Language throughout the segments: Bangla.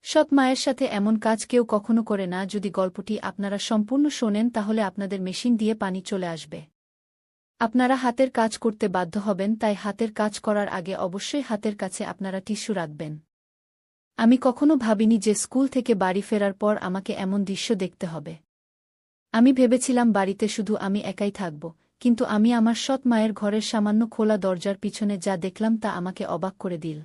সৎ মায়ের সাথে এমন কাজ কেউ কখনো করে না। যদি গল্পটি আপনারা সম্পূর্ণ শোনেন তাহলে আপনাদের মেশিন দিয়ে পানি চলে আসবে। আপনারা হাতের কাজ করতে বাধ্য হবেন, তাই হাতের কাজ করার আগে অবশ্যই হাতের কাছে আপনারা টিস্যু রাখবেন। আমি কখনো ভাবিনি যে স্কুল থেকে বাড়ি ফেরার পর আমাকে এমন দৃশ্য দেখতে হবে। আমি ভেবেছিলাম বাড়িতে শুধু আমি একাই থাকব, কিন্তু আমি আমার সৎ মায়ের ঘরের সামান্য খোলা দরজার পিছনে যা দেখলাম তা আমাকে অবাক করে দিল।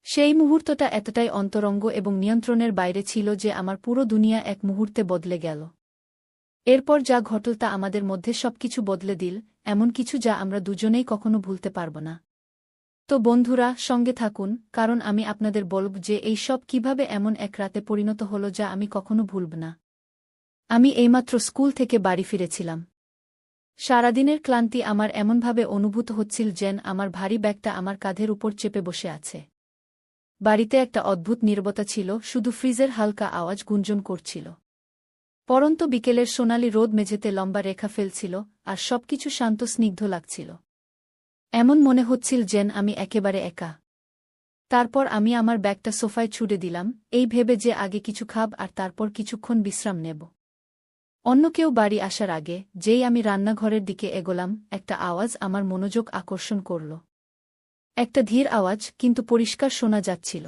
সেই মুহূর্তটা এতটাই অন্তরঙ্গ এবং নিয়ন্ত্রণের বাইরে ছিল যে আমার পুরো দুনিয়া এক মুহূর্তে বদলে গেল। এরপর যা ঘটল তা আমাদের মধ্যে সবকিছু বদলে দিল, এমন কিছু যা আমরা দুজনেই কখনো ভুলতে পারব না। তো বন্ধুরা, সঙ্গে থাকুন, কারণ আমি আপনাদের বলব যে এই সব কীভাবে এমন এক রাতে পরিণত হলো যা আমি কখনো ভুলব না। আমি এইমাত্র স্কুল থেকে বাড়ি ফিরেছিলাম। সারাদিনের ক্লান্তি আমার এমনভাবে অনুভূত হচ্ছিল যেন আমার ভারী ব্যাগটা আমার কাঁধের উপর চেপে বসে আছে। বাড়িতে একটা অদ্ভুত নীরবতা ছিল, শুধু ফ্রিজের হালকা আওয়াজ গুঞ্জন করছিল। পরন্ত বিকেলের সোনালি রোদ মেঝেতে লম্বা রেখা ফেলছিল, আর সবকিছু শান্ত স্নিগ্ধ লাগছিল। এমন মনে হচ্ছিল যেন আমি একেবারে একা। তারপর আমি আমার ব্যাগটা সোফায় ছুড়ে দিলাম, এই ভেবে যে আগে কিছু খাব আর তারপর কিছুক্ষণ বিশ্রাম নেব। অন্য কেউ বাড়ি আসার আগে যেই আমি রান্নাঘরের দিকে এগোলাম, একটা আওয়াজ আমার মনোযোগ আকর্ষণ করল। একটা ধীর আওয়াজ, কিন্তু পরিষ্কার শোনা যাচ্ছিল।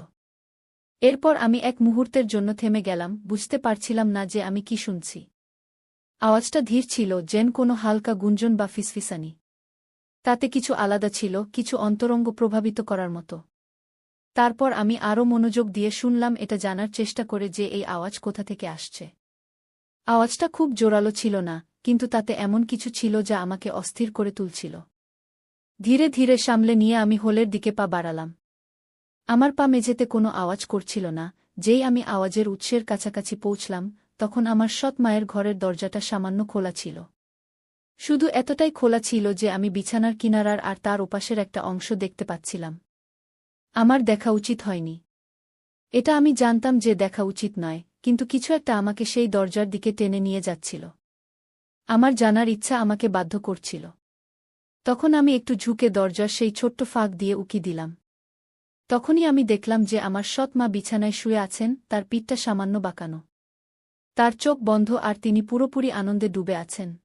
এরপর আমি এক মুহূর্তের জন্য থেমে গেলাম, বুঝতে পারছিলাম না যে আমি কি শুনছি। আওয়াজটা ধীর ছিল, যেন কোনো হালকা গুঞ্জন বা ফিসফিসানি। তাতে কিছু আলাদা ছিল, কিছু অন্তরঙ্গ প্রভাবিত করার মতো। তারপর আমি আরও মনোযোগ দিয়ে শুনলাম, এটা জানার চেষ্টা করে যে এই আওয়াজ কোথা থেকে আসছে। আওয়াজটা খুব জোরালো ছিল না, কিন্তু তাতে এমন কিছু ছিল যা আমাকে অস্থির করে তুলছিল। ধীরে ধীরে সামলে নিয়ে আমি হোলের দিকে পা বাড়ালাম। আমার পা মেঝেতে কোনো আওয়াজ করছিল না। যেই আমি আওয়াজের উৎসের কাছাকাছি পৌঁছলাম, তখন আমার সৎ মায়ের ঘরের দরজাটা সামান্য খোলা ছিল। শুধু এতটাই খোলা ছিল যে আমি বিছানার কিনারার আর তার ওপাশের একটা অংশ দেখতে পাচ্ছিলাম। আমার দেখা উচিত হয়নি। এটা আমি জানতাম যে দেখা উচিত নয়, কিন্তু কিছু একটা আমাকে সেই দরজার দিকে টেনে নিয়ে যাচ্ছিল। আমার জানার ইচ্ছা আমাকে বাধ্য করছিল। তখন আমি একটু ঝুঁকে দরজার সেই ছোট্ট ফাঁক দিয়ে উকি দিলাম। তখনই আমি দেখলাম যে আমার সৎ মা বিছানায় শুয়ে আছেন, তার পিঠটা সামান্য বাঁকানো। তার চোখ বন্ধ আর তিনি পুরোপুরি আনন্দে ডুবে আছেন।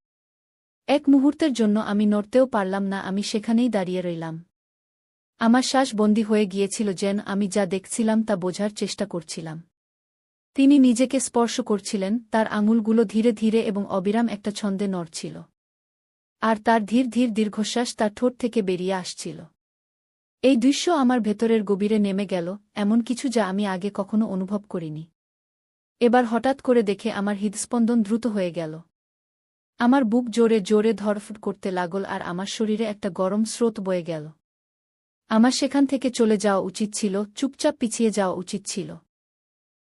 এক মুহূর্তের জন্য আমি নড়তেও পারলাম না, আমি সেখানেই দাঁড়িয়ে রইলাম। আমার শ্বাস বন্দী হয়ে গিয়েছিল যেন আমি যা দেখছিলাম তা বোঝার চেষ্টা করছিলাম। তিনি নিজেকে স্পর্শ করছিলেন, তার আঙুলগুলো ধীরে ধীরে এবং অবিরাম একটা ছন্দে নড়ছিল। আর তার ধীর ধীর দীর্ঘশ্বাস তার ঠোঁট থেকে বেরিয়ে আসছিল। এই দৃশ্য আমার ভেতরের গভীরে নেমে গেল, এমন কিছু যা আমি আগে কখনো অনুভব করিনি। এবার হঠাৎ করে দেখে আমার হৃদস্পন্দন দ্রুত হয়ে গেল। আমার বুক জোরে জোরে ধড়ফড় করতে লাগল আর আমার শরীরে একটা গরম স্রোত বয়ে গেল। আমার সেখান থেকে চলে যাওয়া উচিত ছিল, চুপচাপ পিছিয়ে যাওয়া উচিত ছিল।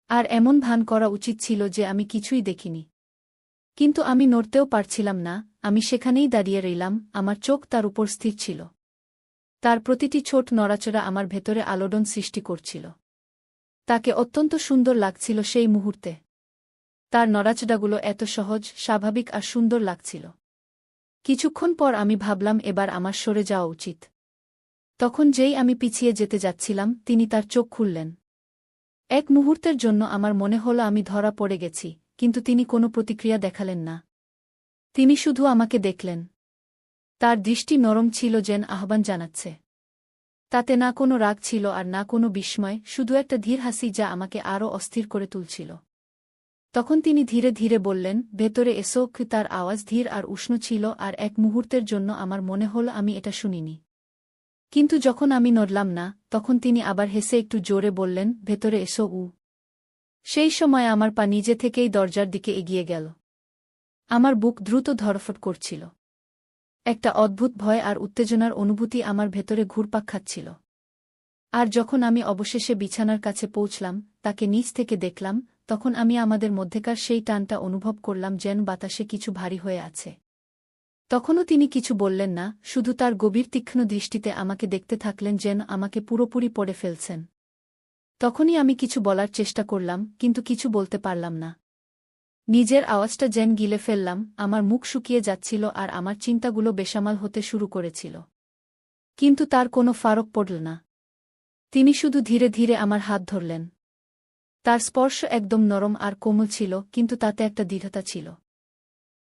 আর এমন ভান করা উচিত ছিল যে আমি কিছুই দেখিনি। কিন্তু আমি নড়তেও পারছিলাম না, আমি সেখানেই দাঁড়িয়ে রইলাম, আমার চোখ তার উপর স্থির ছিল। তার প্রতিটি ছোট নড়াচড়া আমার ভেতরে আলোড়ন সৃষ্টি করছিল। তাকে অত্যন্ত সুন্দর লাগছিল সেই মুহূর্তে। তার নড়াচড়াগুলো এত সহজ, স্বাভাবিক আর সুন্দর লাগছিল। কিছুক্ষণ পর আমি ভাবলাম এবার আমার সরে যাওয়া উচিত। তখন যেই আমি পিছিয়ে যেতে যাচ্ছিলাম, তিনি তার চোখ খুললেন। এক মুহূর্তের জন্য আমার মনে হলো আমি ধরা পড়ে গেছি, কিন্তু তিনি কোনো প্রতিক্রিয়া দেখালেন না। তিনি শুধু আমাকে দেখলেন। তার দৃষ্টি নরম ছিল, যেন আহ্বান জানাচ্ছে। তাতে না কোনো রাগ ছিল আর না কোনো বিস্ময়, শুধু একটা ধীর হাসি যা আমাকে আরও অস্থির করে তুলছিল। তখন তিনি ধীরে ধীরে বললেন, ভেতরে এসো। তার আওয়াজ ধীর আর উষ্ণ ছিল, আর এক মুহূর্তের জন্য আমার মনে হল আমি এটা শুনিনি। কিন্তু যখন আমি নড়লাম না, তখন তিনি আবার হেসে একটু জোরে বললেন, ভেতরে এসো। সেই সময় আমার পা নিজে থেকেই দরজার দিকে এগিয়ে গেল। আমার বুক দ্রুত ধড়ফড় করছিল। একটা অদ্ভুত ভয় আর উত্তেজনার অনুভূতি আমার ভেতরে ঘুরপাক খাচ্ছিল। আর যখন আমি অবশেষে বিছানার কাছে পৌঁছলাম, তাকে নিচ থেকে দেখলাম, তখন আমি আমাদের মধ্যেকার সেই টানটা অনুভব করলাম, যেন বাতাসে কিছু ভারী হয়ে আছে। তখনও তিনি কিছু বললেন না, শুধু তার গভীর তীক্ষ্ণ দৃষ্টিতে আমাকে দেখতে থাকলেন, যেন আমাকে পুরোপুরি পড়ে ফেলছেন। তখনই আমি কিছু বলার চেষ্টা করলাম, কিন্তু কিছু বলতে পারলাম না। নিজের আওয়াজটা যেন গিলে ফেললাম, আমার মুখ শুকিয়ে যাচ্ছিল আর আমার চিন্তাগুলো বেসামাল হতে শুরু করেছিল। কিন্তু তার কোনো ফারক পড়ল না। তিনি শুধু ধীরে ধীরে আমার হাত ধরলেন। তার স্পর্শ একদম নরম আর কোমল ছিল, কিন্তু তাতে একটা দৃঢ়তা ছিল।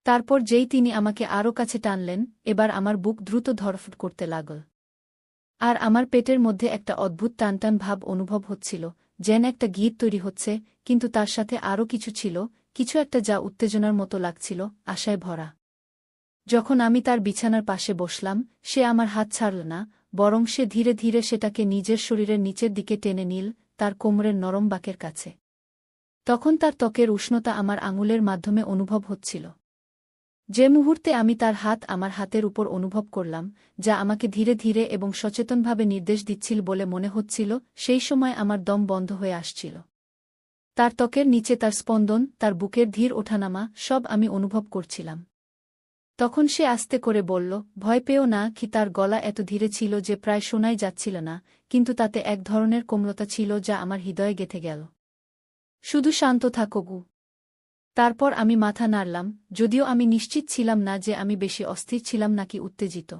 তারপর যেই তিনি আমাকে আরও কাছে টানলেন, এবার আমার বুক দ্রুত ধড়ফড় করতে লাগল। আর আমার পেটের মধ্যে একটা অদ্ভুত টানটান ভাব অনুভব হচ্ছিল, যেন একটা গীত তৈরি হচ্ছে, কিন্তু তার সাথে আরও কিছু ছিল, কিছু একটা যা উত্তেজনার মতো লাগছিল, আশায় ভরা। যখন আমি তার বিছানার পাশে বসলাম, সে আমার হাত ছাড়ল না, বরং সে ধীরে ধীরে সেটাকে নিজের শরীরের নিচের দিকে টেনে নিল, তার কোমরের নরম বাঁকের কাছে। তখন তার ত্বকের উষ্ণতা আমার আঙুলের মাধ্যমে অনুভব হচ্ছিল। যে মুহূর্তে আমি তার হাত আমার হাতের উপর অনুভব করলাম, যা আমাকে ধীরে ধীরে এবং সচেতনভাবে নির্দেশ দিচ্ছিল বলে মনে হচ্ছিল, সেই সময় আমার দম বন্ধ হয়ে আসছিল। তার ত্বকের নিচে তার স্পন্দন, তার বুকের ধীর ওঠানামা, সব আমি অনুভব করছিলাম। তখন সে আস্তে করে বলল, ভয় পেও না। কি তার গলা এত ধীরে ছিল যে প্রায় শোনাই যাচ্ছিল না, কিন্তু তাতে এক ধরনের কোমলতা ছিল যা আমার হৃদয়ে গেঁথে গেল। শুধু শান্ত থাকো গু। তারপর আমি মাথা নাড়লাম, যদিও আমি নিশ্চিত ছিলাম না যে আমি বেশি অস্থির ছিলাম নাকি উত্তেজিত।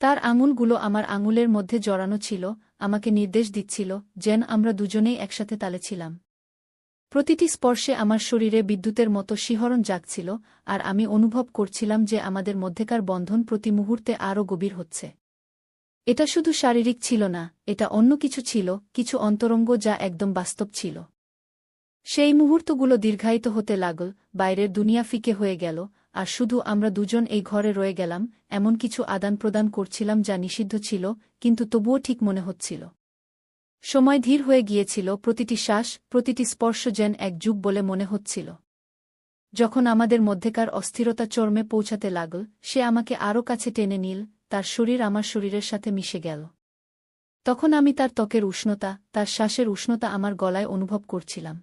তার আঙুলগুলো আমার আঙুলের মধ্যে জড়ানো ছিল, আমাকে নির্দেশ দিচ্ছিল, যেন আমরা দুজনেই একসাথে তালে ছিলাম। প্রতিটি স্পর্শে আমার শরীরে বিদ্যুতের মতো শিহরণ জাগছিল, আর আমি অনুভব করছিলাম যে আমাদের মধ্যেকার বন্ধন প্রতি মুহূর্তে আরও গভীর হচ্ছে। এটা শুধু শারীরিক ছিল না, এটা অন্য কিছু ছিল, কিছু অন্তরঙ্গ যা একদম বাস্তব ছিল। সেই মুহূর্তগুলো দীর্ঘায়িত হতে লাগল, বাইরের দুনিয়া ফিকে হয়ে গেল, আর শুধু আমরা দুজন এই ঘরে রয়ে গেলাম, এমন কিছু আদান প্রদান করছিলাম যা নিষিদ্ধ ছিল, কিন্তু তবুও ঠিক মনে হচ্ছিল। সময় ধীর হয়ে গিয়েছিল, প্রতিটি শ্বাস, প্রতিটি স্পর্শ যেন এক যুগ বলে মনে হচ্ছিল। যখন আমাদের মধ্যেকার অস্থিরতা চরমে পৌঁছাতে লাগল, সে আমাকে আরও কাছে টেনে নিল, তার শরীর আমার শরীরের সাথে মিশে গেল। তখন আমি তার ত্বকের উষ্ণতা, তার শ্বাসের উষ্ণতা আমার গলায় অনুভব করছিলাম।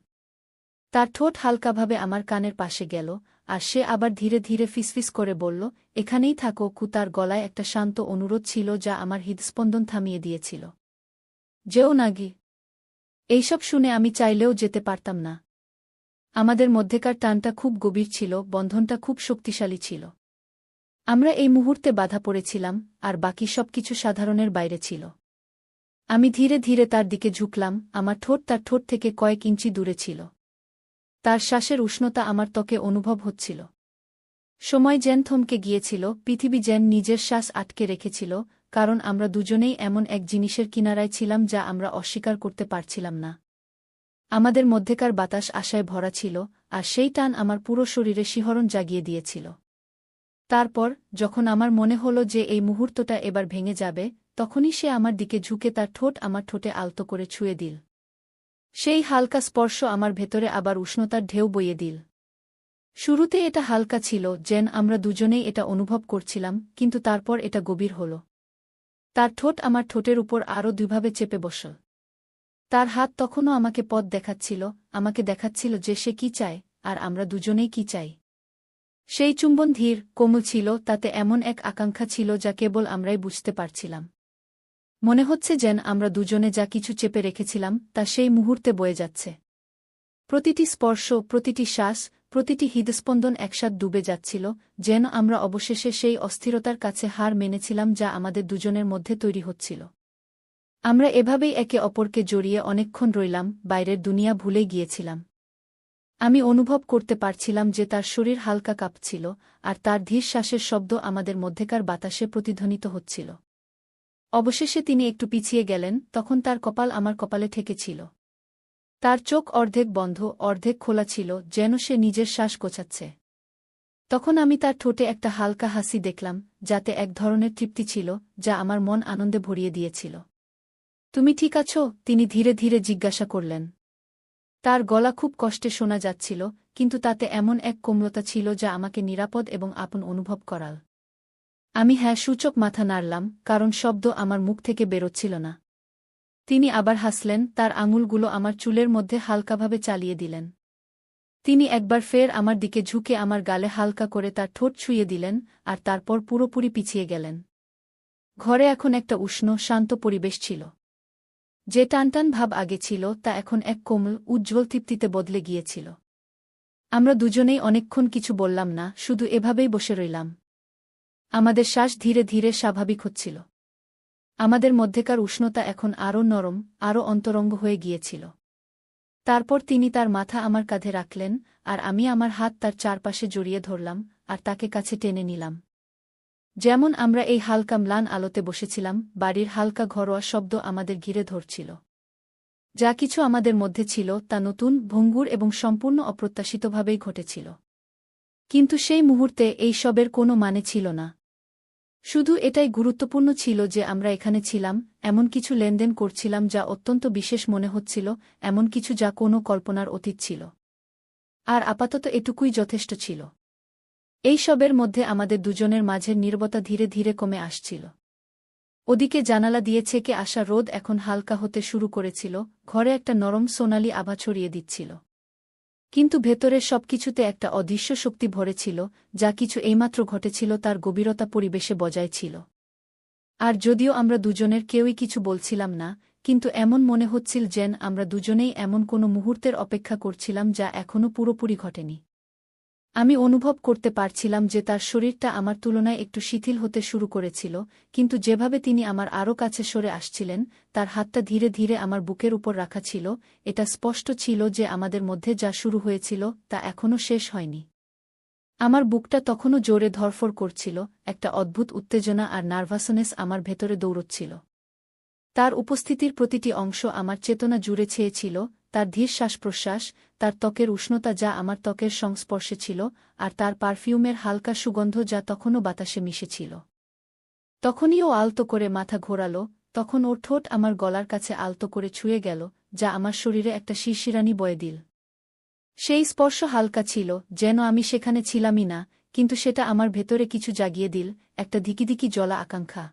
তার ঠোঁট হালকাভাবে আমার কানের পাশে গেল, আর সে আবার ধীরে ধীরে ফিসফিস করে বলল, এখানেই থাকো কু। তার গলায় একটা শান্ত অনুরোধ ছিল যা আমার হৃদস্পন্দন থামিয়ে দিয়েছিল। যেও না গি। এইসব শুনে আমি চাইলেও যেতে পারতাম না। আমাদের মধ্যেকার টানটা খুব গভীর ছিল, বন্ধনটা খুব শক্তিশালী ছিল। আমরা এই মুহূর্তে বাধা পড়েছিলাম, আর বাকি সবকিছু সাধারণের বাইরে ছিল। আমি ধীরে ধীরে তার দিকে ঝুঁকলাম, আমার ঠোঁট তার ঠোঁট থেকে কয়েক ইঞ্চি দূরে ছিল। তার শ্বাসের উষ্ণতা আমার ত্বকে অনুভব হচ্ছিল। সময় যেন থমকে গিয়েছিল, পৃথিবী যেন নিজের শ্বাস আটকে রেখেছিল, কারণ আমরা দুজনেই এমন এক জিনিসের কিনারায় ছিলাম যা আমরা অস্বীকার করতে পারছিলাম না। আমাদের মধ্যেকার বাতাস আশায় ভরা ছিল, আর সেই টান আমার পুরো শরীরে শিহরণ জাগিয়ে দিয়েছিল। তারপর, যখন আমার মনে হল যে এই মুহূর্তটা এবার ভেঙে যাবে, তখনই সে আমার দিকে ঝুঁকে তার ঠোঁট আমার ঠোঁটে আলতো করে ছুঁয়ে দিল। সেই হালকা স্পর্শ আমার ভেতরে আবার উষ্ণতার ঢেউ বইয়ে দিল। শুরুতে এটা হালকা ছিল, যেন আমরা দুজনেই এটা অনুভব করছিলাম, কিন্তু তারপর এটা গভীর হল। তার ঠোঁট আমার ঠোঁটের উপর আরও দুইভাবে চেপে বসল। তার হাত তখনও আমাকে পথ দেখাচ্ছিল, আমাকে দেখাচ্ছিল যে সে কি চায়, আর আমরা দুজনেই কি চাই। সেই চুম্বন ধীর, কোমল ছিল, তাতে এমন এক আকাঙ্ক্ষা ছিল যা কেবল আমরাই বুঝতে পারছিলাম। মনে হচ্ছে যেন আমরা দুজনে যা কিছু চেপে রেখেছিলাম তা সেই মুহূর্তে বয়ে যাচ্ছে। প্রতিটি স্পর্শ, প্রতিটি শ্বাস, প্রতিটি হৃদস্পন্দন একসাথে ডুবে যাচ্ছিল, যেন আমরা অবশেষে সেই অস্থিরতার কাছে হার মেনেছিলাম যা আমাদের দুজনের মধ্যে তৈরি হচ্ছিল। আমরা এভাবেই একে অপরকে জড়িয়ে অনেকক্ষণ রইলাম, বাইরের দুনিয়া ভুলে গিয়েছিলাম। আমি অনুভব করতে পারছিলাম যে তার শরীর হালকা কাঁপছিল, আর তার ধীর শ্বাসের শব্দ আমাদের মধ্যেকার বাতাসে প্রতিধ্বনিত হচ্ছিল। অবশেষে তিনি একটু পিছিয়ে গেলেন, তখন তার কপাল আমার কপালে ঠেকেছিল। তার চোখ অর্ধেক বন্ধ, অর্ধেক খোলা ছিল, যেন সে নিজের শ্বাস গোছাচ্ছে। তখন আমি তার ঠোঁটে একটা হালকা হাসি দেখলাম, যাতে এক ধরনের তৃপ্তি ছিল, যা আমার মন আনন্দে ভরিয়ে দিয়েছিল। তুমি ঠিক আছো? তিনি ধীরে ধীরে জিজ্ঞাসা করলেন। তার গলা খুব কষ্টে শোনা যাচ্ছিল, কিন্তু তাতে এমন এক কোমলতা ছিল যা আমাকে নিরাপদ এবং আপন অনুভব করাল। আমি হ্যাঁ সূচক মাথা নাড়লাম, কারণ শব্দ আমার মুখ থেকে বেরোচ্ছিল না। তিনি আবার হাসলেন, তার আঙুলগুলো আমার চুলের মধ্যে হালকাভাবে চালিয়ে দিলেন। তিনি একবার ফের আমার দিকে ঝুঁকে আমার গালে হালকা করে তার ঠোঁট ছুঁয়ে দিলেন, আর তারপর পুরোপুরি পিছিয়ে গেলেন। ঘরে এখন একটা উষ্ণ, শান্ত পরিবেশ ছিল। যে টানটান ভাব আগে ছিল তা এখন এক কোমল, উজ্জ্বল তৃপ্তিতে বদলে গিয়েছিল। আমরা দুজনেই অনেকক্ষণ কিছু বললাম না, শুধু এভাবেই বসে রইলাম। আমাদের শ্বাস ধীরে ধীরে স্বাভাবিক হচ্ছিল। আমাদের মধ্যেকার উষ্ণতা এখন আরও নরম, আরও অন্তরঙ্গ হয়ে গিয়েছিল। তারপর তিনি তার মাথা আমার কাঁধে রাখলেন, আর আমি আমার হাত তার চারপাশে জড়িয়ে ধরলাম, আর তাকে কাছে টেনে নিলাম। যেমন আমরা এই হালকা ম্লান আলোতে বসেছিলাম, বাড়ির হালকা ঘরোয়া শব্দ আমাদের ঘিরে ধরছিল। যা কিছু আমাদের মধ্যে ছিল তা নতুন, ভঙ্গুর এবং সম্পূর্ণ অপ্রত্যাশিতভাবেই ঘটেছিল। কিন্তু সেই মুহূর্তে এই সবের কোনো মানে ছিল না। শুধু এটাই গুরুত্বপূর্ণ ছিল যে আমরা এখানে ছিলাম, এমন কিছু লেনদেন করছিলাম যা অত্যন্ত বিশেষ মনে হচ্ছিল, এমন কিছু যা কোনো কল্পনার অতীত ছিল। আর আপাতত এটুকুই যথেষ্ট ছিল। এই সবের মধ্যে আমাদের দুজনের মাঝের নীরবতা ধীরে ধীরে কমে আসছিল। ওদিকে জানালা দিয়ে ছেকে আসা রোদ এখন হালকা হতে শুরু করেছিল, ঘরে একটা নরম সোনালি আভা ছড়িয়ে দিচ্ছিল। কিন্তু ভেতরের সবকিছুতে একটা অদৃশ্য শক্তি ভরে ছিল, যা কিছু এইমাত্র ঘটেছিল তার গভীরতা পরিবেশে বজায় ছিল। আর যদিও আমরা দুজনের কেউই কিছু বলছিলাম না, কিন্তু এমন মনে হচ্ছিল যেন আমরা দুজনেই এমন কোনো মুহূর্তের অপেক্ষা করছিলাম যা এখনও পুরোপুরি ঘটেনি। আমি অনুভব করতে পারছিলাম যে তার শরীরটা আমার তুলনায় একটু শিথিল হতে শুরু করেছিল, কিন্তু যেভাবে তিনি আমার আরও কাছে সরে আসছিলেন, তার হাতটা ধীরে ধীরে আমার বুকের উপর রাখা ছিল, এটা স্পষ্ট ছিল যে আমাদের মধ্যে যা শুরু হয়েছিল তা এখনও শেষ হয়নি। আমার বুকটা তখনও জোরে ধড়ফড় করছিল, একটা অদ্ভুত উত্তেজনা আর নার্ভাসনেস আমার ভেতরে দৌড়চ্ছিল। তার উপস্থিতির প্রতিটি অংশ আমার চেতনা জুড়ে ছেয়েছিল, তার ধীর শ্বাসপ্রশ্বাস, তার ত্বকের উষ্ণতা যা আমার ত্বকের সংস্পর্শে ছিল, আর তার পারফিউমের হালকা সুগন্ধ যা তখনও বাতাসে মিশেছিল। তখনই ও আলতো করে মাথা ঘোরাল, তখন ওর ঠোঁট আমার গলার কাছে আলতো করে ছুঁয়ে গেল, যা আমার শরীরে একটা শিরশিরানি বয়ে দিল। সেই স্পর্শ হালকা ছিল, যেন আমি সেখানে ছিলামই না, কিন্তু সেটা আমার ভেতরে কিছু জাগিয়ে দিল, একটা ধিকিধিকি জ্বলা আকাঙ্ক্ষা।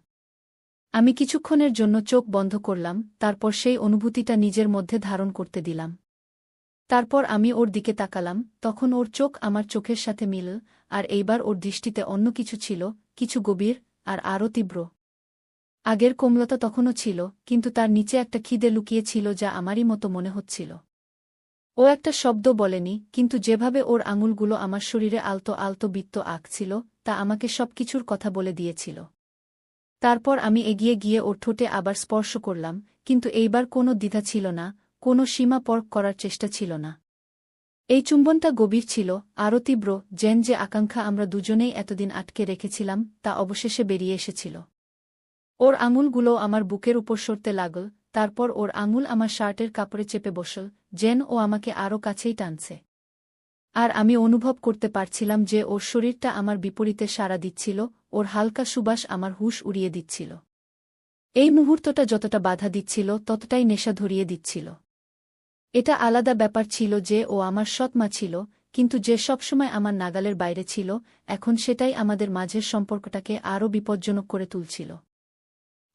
আমি কিছুক্ষণের জন্য চোখ বন্ধ করলাম, তারপর সেই অনুভূতিটা নিজের মধ্যে ধারণ করতে দিলাম। তারপর আমি ওর দিকে তাকালাম, তখন ওর চোখ আমার চোখের সাথে মিলল, আর এইবার ওর দৃষ্টিতে অন্য কিছু ছিল, কিছু গভীর, আর আরও তীব্র। আগের কোমলতা তখনও ছিল, কিন্তু তার নিচে একটা খিদে লুকিয়ে ছিল যা আমারই মতো মনে হচ্ছিল। ও একটা শব্দ বলেনি, কিন্তু যেভাবে ওর আঙুলগুলো আমার শরীরে আলতো আলতো বৃত্ত আঁকছিল, তা আমাকে সবকিছুর কথা বলে দিয়েছিল। তারপর আমি এগিয়ে গিয়ে ওর ঠোঁটে আবার স্পর্শ করলাম, কিন্তু এইবার কোনো দ্বিধা ছিল না, কোনো সীমা পরখ করার চেষ্টা ছিল না। এই চুম্বনটা গভীর ছিল, আরও তীব্র, যেন যে আকাঙ্ক্ষা আমরা দুজনেই এতদিন আটকে রেখেছিলাম তা অবশেষে বেরিয়ে এসেছিল। ওর আঙুলগুলো আমার বুকের উপর সরতে লাগল, তারপর ওর আঙুল আমার শার্টের কাপড়ে চেপে বসল, যেন ও আমাকে আরও কাছেই টানছে। আর আমি অনুভব করতে পারছিলাম যে ওর শরীরটা আমার বিপরীতে সাড়া দিচ্ছিল, ওর হালকা সুবাস আমার হুঁশ উড়িয়ে দিচ্ছিল। এই মুহূর্তটা যতটা বাধা দিচ্ছিল ততটাই নেশা ধরিয়ে দিচ্ছিল। এটা আলাদা ব্যাপার ছিল যে ও আমার সৎ মা ছিল, কিন্তু যে সবসময় আমার নাগালের বাইরে ছিল, এখন সেটাই আমাদের মাঝের সম্পর্কটাকে আরও বিপজ্জনক করে তুলছিল।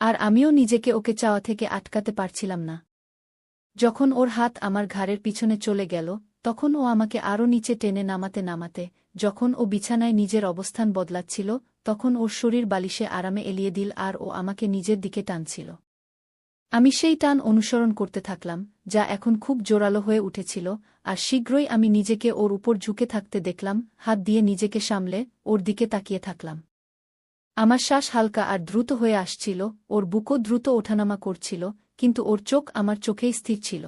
আর আমিও নিজেকে ওকে চাওয়া থেকে আটকাতে পারছিলাম না। যখন ওর হাত আমার ঘাড়ের পিছনে চলে গেল, তখন ও আমাকে আরও নিচে টেনে নামাতে নামাতে, যখন ও বিছানায় নিজের অবস্থান বদলাচ্ছিল, তখন ওর শরীর বালিশে আরামে এলিয়ে দিল আর ও আমাকে নিজের দিকে টানছিল। আমি সেই টান অনুসরণ করতে থাকলাম, যা এখন খুব জোরালো হয়ে উঠেছিল, আর শীঘ্রই আমি নিজেকে ওর উপর ঝুঁকে থাকতে দেখলাম, হাত দিয়ে নিজেকে সামলে, ওর দিকে তাকিয়ে থাকলাম। আমার শ্বাস হালকা আর দ্রুত হয়ে আসছিল, ওর বুকও দ্রুত ওঠানামা করছিল, কিন্তু ওর চোখ আমার চোখেই স্থির ছিল।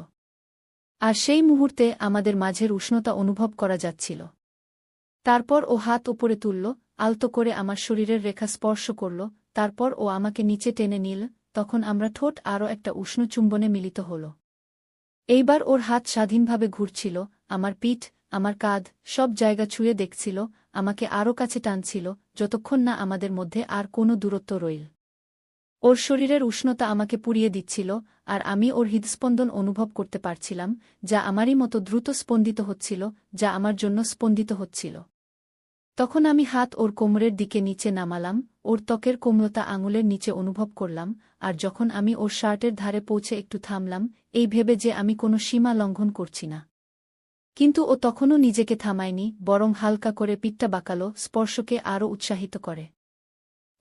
আর সেই মুহূর্তে আমাদের মাঝের উষ্ণতা অনুভব করা যাচ্ছিল। তারপর ও হাত উপরে তুলল, আলতো করে আমার শরীরের রেখা স্পর্শ করল, তারপর ও আমাকে নিচে টেনে নিল, তখন আমরা ঠোঁট আরও একটা উষ্ণ চুম্বনে মিলিত হল। এইবার ওর হাত স্বাধীনভাবে ঘুরছিল, আমার পিঠ, আমার কাঁধ, সব জায়গা ছুঁয়ে দেখছিল, আমাকে আরও কাছে টানছিল, যতক্ষণ না আমাদের মধ্যে আর কোনো দূরত্ব রইল। ওর শরীরের উষ্ণতা আমাকে পুড়িয়ে দিচ্ছিল, আর আমি ওর হৃদস্পন্দন অনুভব করতে পারছিলাম, যা আমারই মতো দ্রুত স্পন্দিত হচ্ছিল, যা আমার জন্য স্পন্দিত হচ্ছিল। তখন আমি হাত ওর কোমরের দিকে নিচে নামালাম, ওর ত্বকের কোমলতা আঙুলের নিচে অনুভব করলাম, আর যখন আমি ওর শার্টের ধারে পৌঁছে একটু থামলাম, এই ভেবে যে আমি কোনো সীমা লঙ্ঘন করছি না। কিন্তু ও তখনও নিজেকে থামায়নি, বরং হালকা করে পিঠটা বাঁকাল, স্পর্শকে আরও উৎসাহিত করে।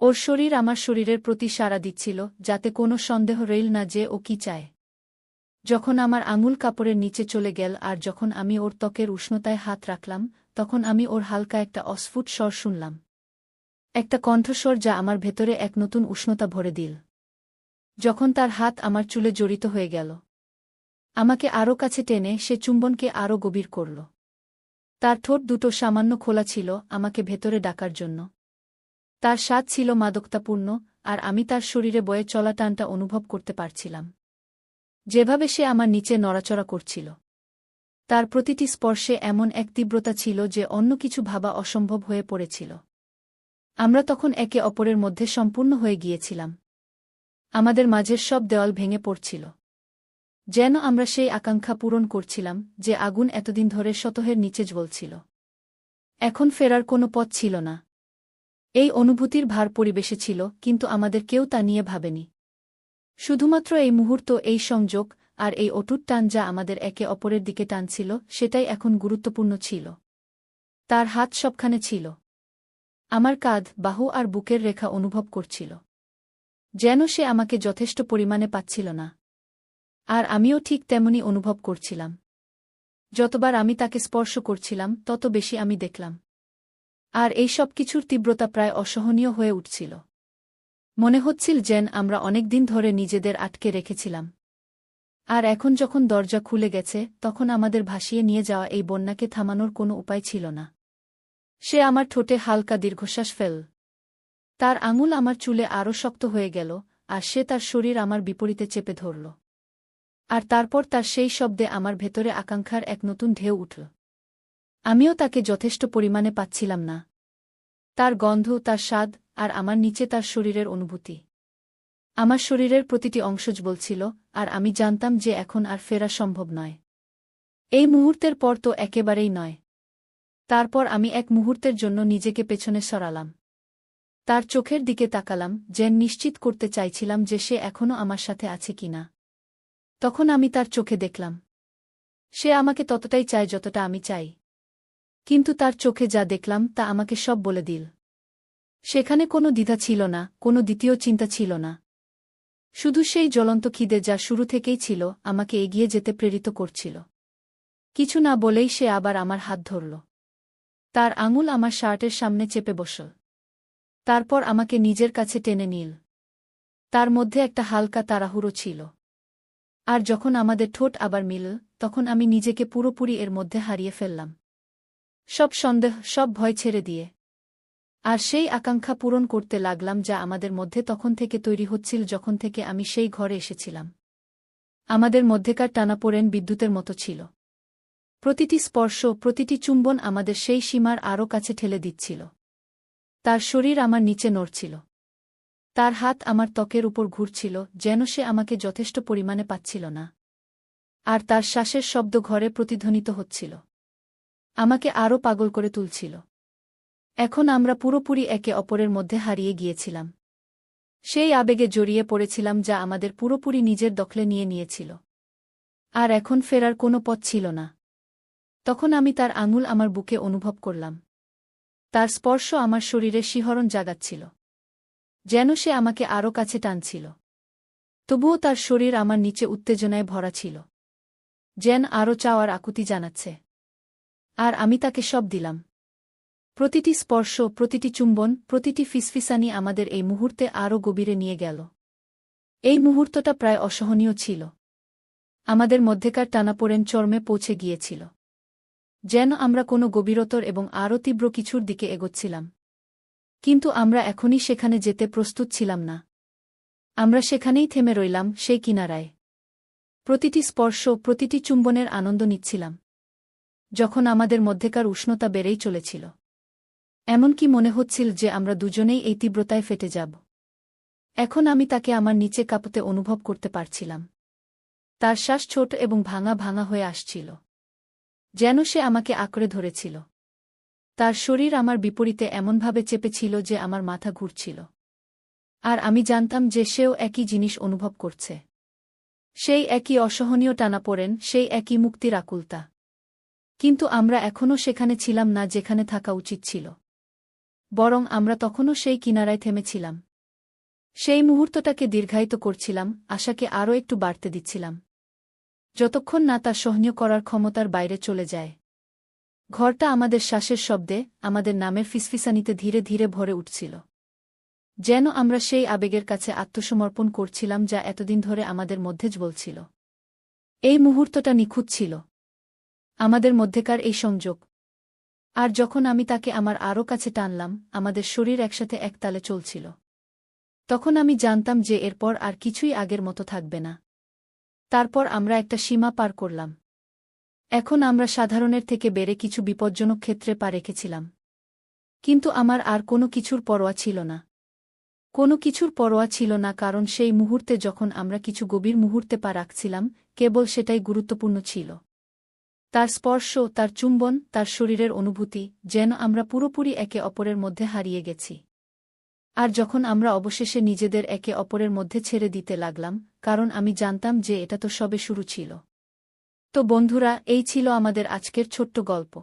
ওর শরীর আমার শরীরের প্রতি সাড়া দিচ্ছিল, যাতে কোনো সন্দেহ রইল না যে ও কি চায়। যখন আমার আঙুল কাপড়ের নিচে চলে গেল আর যখন আমি ওর ত্বকের উষ্ণতায় হাত রাখলাম, তখন আমি ওর হালকা একটা অস্ফুট স্বর শুনলাম। একটা কণ্ঠস্বর যা আমার ভেতরে এক নতুন উষ্ণতা ভরে দিল। যখন তার হাত আমার চুলে জড়িত হয়ে গেল, আমাকে আরও কাছে টেনে সে চুম্বনকে আরও গভীর করল। তার ঠোঁট দুটো সামান্য খোলা ছিল আমাকে ভেতরে ডাকার জন্য। তার স্বাদ ছিল মাদকতাপূর্ণ, আর আমি তার শরীরে বয়ে চলা টানটা অনুভব করতে পারছিলাম। যেভাবে সে আমার নিচে নড়াচড়া করছিল, তার প্রতিটি স্পর্শে এমন এক তীব্রতা ছিল যে অন্য কিছু ভাবা অসম্ভব হয়ে পড়েছিল। আমরা তখন একে অপরের মধ্যে সম্পূর্ণ হয়ে গিয়েছিলাম। আমাদের মাঝের সব দেওয়াল ভেঙে পড়ছিল, যেন আমরা সেই আকাঙ্ক্ষা পূরণ করছিলাম যে আগুন এতদিন ধরে সতহের নিচে জ্বলছিল। এখন ফেরার কোনো পথ ছিল না। এই অনুভূতির ভার পরিবেশে ছিল, কিন্তু আমাদের কেউ তা নিয়ে ভাবেনি। শুধুমাত্র এই মুহূর্ত, এই সংযোগ, আর এই অটুট টান যা আমাদের একে অপরের দিকে টানছিল, সেটাই এখন গুরুত্বপূর্ণ ছিল। তার হাত সবখানে ছিল। আমার কাঁধ, বাহু আর বুকের রেখা অনুভব করছিল, যেন সে আমাকে যথেষ্ট পরিমাণে পাচ্ছিল না। আর আমিও ঠিক তেমনি অনুভব করছিলাম। যতবার আমি তাকে স্পর্শ করছিলাম, তত বেশি আমি দেখলাম। আর এই সব কিছুর তীব্রতা প্রায় অসহনীয় হয়ে উঠছিল। মনে হচ্ছিল যেন আমরা অনেক দিন ধরে নিজেদের আটকে রেখেছিলাম। আর এখন যখন দরজা খুলে গেছে, তখন আমাদের ভাসিয়ে নিয়ে যাওয়া এই বন্যাকে থামানোর কোনো উপায় ছিল না। সে আমার ঠোঁটে হালকা দীর্ঘশ্বাস ফেল। তার আঙুল আমার চুলে আরও শক্ত হয়ে গেল, আর সে তার শরীর আমার বিপরীতে চেপে ধরল। আর তারপর তার সেই শব্দে আমার ভেতরে আকাঙ্ক্ষার এক নতুন ঢেউ উঠল। আমিও তাকে যথেষ্ট পরিমাণে পাচ্ছিলাম না। তার গন্ধ, তার স্বাদ, আর আমার নিচে তার শরীরের অনুভূতি। আমার শরীরের প্রতিটি অংশ বলছিল, আর আমি জানতাম যে এখন আর ফেরা সম্ভব নয়। এই মুহূর্তের পর তো একেবারেই নয়। তারপর আমি এক মুহূর্তের জন্য নিজেকে পেছনে সরালাম। তার চোখের দিকে তাকালাম, যেন নিশ্চিত করতে চাইছিলাম যে সে এখনও আমার সাথে আছে কিনা। তখন আমি তার চোখে দেখলাম, সে আমাকে ততটাই চায় যতটা আমি চাই। কিন্তু তার চোখে যা দেখলাম তা আমাকে সব বলে দিল। সেখানে কোনো দ্বিধা ছিল না, কোনো দ্বিতীয় চিন্তা ছিল না। শুধু সেই জ্বলন্ত খিদে যা শুরু থেকেই ছিল, আমাকে এগিয়ে যেতে প্রেরিত করছিল। কিছু না বলেই সে আবার আমার হাত ধরল। তার আঙুল আমার শার্টের সামনে চেপে বসল। তারপর আমাকে নিজের কাছে টেনে নিল। তার মধ্যে একটা হালকা তাড়াহুড়ো ছিল। আর যখন আমাদের ঠোঁট আবার মিলল, তখন আমি নিজেকে পুরোপুরি এর মধ্যে হারিয়ে ফেললাম। সব সন্দেহ, সব ভয় ছেড়ে দিয়ে। আর সেই আকাঙ্ক্ষা পূরণ করতে লাগলাম যা আমাদের মধ্যে তখন থেকে তৈরি হচ্ছিল, যখন থেকে আমি সেই ঘরে এসেছিলাম। আমাদের মধ্যেকার টানাপোড়েন বিদ্যুতের মতো ছিল। প্রতিটি স্পর্শ, প্রতিটি চুম্বন আমাদের সেই সীমার আরও কাছে ঠেলে দিচ্ছিল। তার শরীর আমার নিচে নড়ছিল। তার হাত আমার ত্বকের উপর ঘুরছিল, যেন সে আমাকে যথেষ্ট পরিমাণে পাচ্ছিল না। আর তার শ্বাসের শব্দ ঘরে প্রতিধ্বনিত হচ্ছিল, আমাকে আরও পাগল করে তুলছিল। এখন আমরা পুরোপুরি একে অপরের মধ্যে হারিয়ে গিয়েছিলাম। সেই আবেগে জড়িয়ে পড়েছিলাম যা আমাদের পুরোপুরি নিজের দখলে নিয়ে নিয়েছিল। আর এখন ফেরার কোনো পথ ছিল না। তখন আমি তার আঙুল আমার বুকে অনুভব করলাম। তার স্পর্শ আমার শরীরে শিহরণ জাগাচ্ছিল, যেন সে আমাকে আরও কাছে টানছিল। তবুও তার শরীর আমার নিচে উত্তেজনায় ভরা ছিল, যেন আরও চাওয়ার আকুতি জানাচ্ছে। আর আমি তাকে সব দিলাম। প্রতিটি স্পর্শ, প্রতিটি চুম্বন, প্রতিটি ফিসফিসানি আমাদের এই মুহূর্তে আরও গভীরে নিয়ে গেল। এই মুহূর্তটা প্রায় অসহনীয় ছিল। আমাদের মধ্যেকার টানাপোড়েন চরমে পৌঁছে গিয়েছিল, যেন আমরা কোনো গভীরতর এবং আরও তীব্র কিছুর দিকে এগোচ্ছিলাম। কিন্তু আমরা এখনই সেখানে যেতে প্রস্তুত ছিলাম না। আমরা সেখানেই থেমে রইলাম, সেই কিনারায়। প্রতিটি স্পর্শ, প্রতিটি চুম্বনের আনন্দ নিচ্ছিলাম, যখন আমাদের মধ্যেকার উষ্ণতা বেড়েই চলেছিল। এমনকি মনে হচ্ছিল যে আমরা দুজনেই এই তীব্রতায় ফেটে যাব। এখন আমি তাকে আমার নিচে কাঁপতে অনুভব করতে পারছিলাম। তার শ্বাস ছোট এবং ভাঙা ভাঙা হয়ে আসছিল, যেন সে আমাকে আঁকড়ে ধরেছিল। তার শরীর আমার বিপরীতে এমনভাবে চেপেছিল যে আমার মাথা ঘুরছিল। আর আমি জানতাম যে সেও একই জিনিস অনুভব করছে। সেই একই অসহনীয় টানাপোড়েন, সেই একই মুক্তির আকুলতা। কিন্তু আমরা এখনও সেখানে ছিলাম না যেখানে থাকা উচিত ছিল। বরং আমরা তখনও সেই কিনারায় থেমেছিলাম। সেই মুহূর্তটাকে দীর্ঘায়িত করছিলাম, আশাকে আরও একটু বাড়তে দিচ্ছিলাম, যতক্ষণ না তা সহনীয় করার ক্ষমতার বাইরে চলে যায়। ঘরটা আমাদের শ্বাসের শব্দে, আমাদের নামের ফিসফিসানিতে ধীরে ধীরে ভরে উঠছিল, যেন আমরা সেই আবেগের কাছে আত্মসমর্পণ করছিলাম যা এতদিন ধরে আমাদের মধ্যে জ্বলছিল। এই মুহূর্তটা নিখুঁত ছিল। আমাদের মধ্যেকার এই সংযোগ। আর যখন আমি তাকে আমার আরও কাছে টানলাম, আমাদের শরীর একসাথে একতালে চলছিল। তখন আমি জানতাম যে এরপর আর কিছুই আগের মতো থাকবে না। তারপর আমরা একটা সীমা পার করলাম। এখন আমরা সাধারণের থেকে বেড়ে কিছু বিপজ্জনক ক্ষেত্রে পা রেখেছিলাম। কিন্তু আমার আর কোনো কিছুর পরোয়া ছিল না। কোনো কিছুর পরোয়া ছিল না, কারণ সেই মুহূর্তে যখন আমরা কিছু গভীর মুহূর্তে পা রাখছিলাম, কেবল সেটাই গুরুত্বপূর্ণ ছিল। তার স্পর্শ, তার চুম্বন, তার শরীরের অনুভূতি, যেন আমরা পুরোপুরি একে অপরের মধ্যে হারিয়ে গেছি। আর যখন আমরা অবশেষে নিজেদের একে অপরের মধ্যে ছেড়ে দিতে লাগলাম, কারণ আমি জানতাম যে এটা তো সবে শুরু ছিল। তো বন্ধুরা, এই ছিল আমাদের আজকের ছোট্ট গল্প।